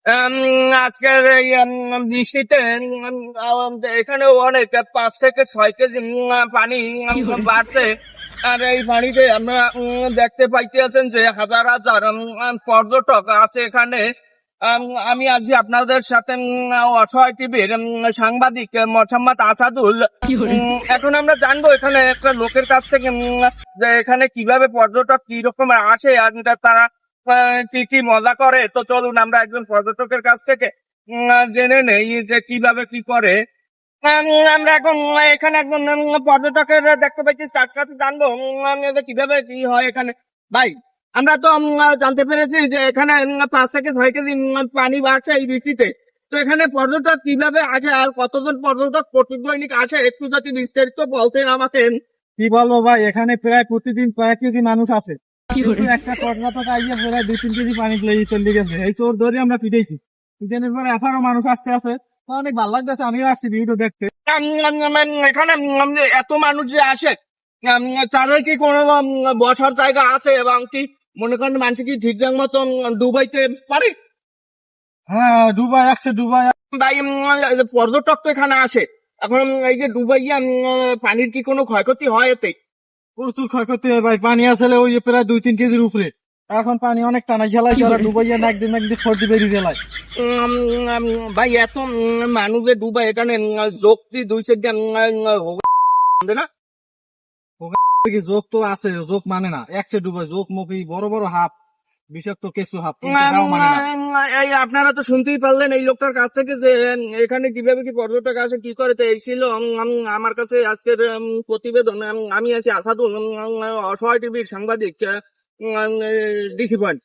আম, আজকের এই বৃষ্টিতে এখানে অনেক 5 থেকে 6 কেজি পানি বাড়ছে। আর এই পানিতে আমরা দেখতে পাইতেছেন যে হাজার হাজার পর্যটক আছে এখানে। আমি আজ আপনাদের সাথে অসহায় টিভির সাংবাদিক মোহাম্মদ আসাদুল। এখন আমরা জানবো এখানে একটা লোকের কাছ থেকে যে এখানে কিভাবে পর্যটক কি রকম আসে আর তারা কি কি মজা করে। তো চলুন আমরা একজন পর্যটকের কাছ থেকে জেনে নেই যে কিভাবে কি করে। আমরা এখন এখানে একজন পর্যটকের দেখতে পাচ্ছি, তার কাছে জানবো যে কিভাবে কি হয় এখানে। ভাই, আমরা তো জানতে পেরেছি যে এখানে 5 থেকে 6 কেজি পানি বাড়ছে এই বৃষ্টিতে। তো এখানে পর্যটক কিভাবে আসে আর কতজন পর্যটক প্রতিদৈনিক আসে, একটু যদি বিস্তারিত বলতেন আমাকে। কি বলবো ভাই, এখানে প্রায় প্রতিদিন কয়েক কেজি মানুষ আছে। কিন্তু একটা কর্ণাটক আইয়া প্রায় 2-3 কেজি পানি লেগে চলে গেছে, এই চোর ধরে আমরা পিটাইছি। পিটানোর পরে এখনো মানুষ আসতে আছে। তো অনেক ভালো লাগতেছে, আমিও আসছি ভিডিও দেখতে। এখানে এত মানুষ যে আসে, তাদের কি কোনো বসার জায়গা আছে এবং কি মনে করেন মানুষ কি ঠিকঠাক মতন ডুবাইতে পারে? হ্যাঁ, দুবাই আসছে, দুবাই। ভাই, এই যে পর্যটক তো এখানে আসে, এখন এই যে ডুবাইয়া পানির কি কোনো ক্ষয়ক্ষতি হয় এতে? প্রচুর ক্ষয়ক্ষতি হয় ভাই, পানি আসলে ওই প্রায় 2-3 কেজির উপরে। এখন পানি অনেক টানা খেলায় যারা ডুবাইয়া না একদিন একদিন সর্দি বেরিয়ে গেলায়। উম, উম, ভাই এত মানুষ যে ডুবাই এখানে যোগটি 2 সাইডে না। কি যোগ তো আছে, যোগ মানে না, একসে ডুবাই যোগ মুখী বড় বড় হাফ, বিষাক্ত কেঁচু হাফ, কিন্তু তাও মানে না। এই আপনারা তো শুনতেই পারলেন এই লোকটার কাছ থেকে যে এখানে কিভাবে কি পর্যটক আসে কি করে। তো এই ছিল আমার কাছে আজকের প্রতিবেদন। আমি আছি আসাদুল, অসহায় টিভির সাংবাদিক, ডিসি পয়েন্ট।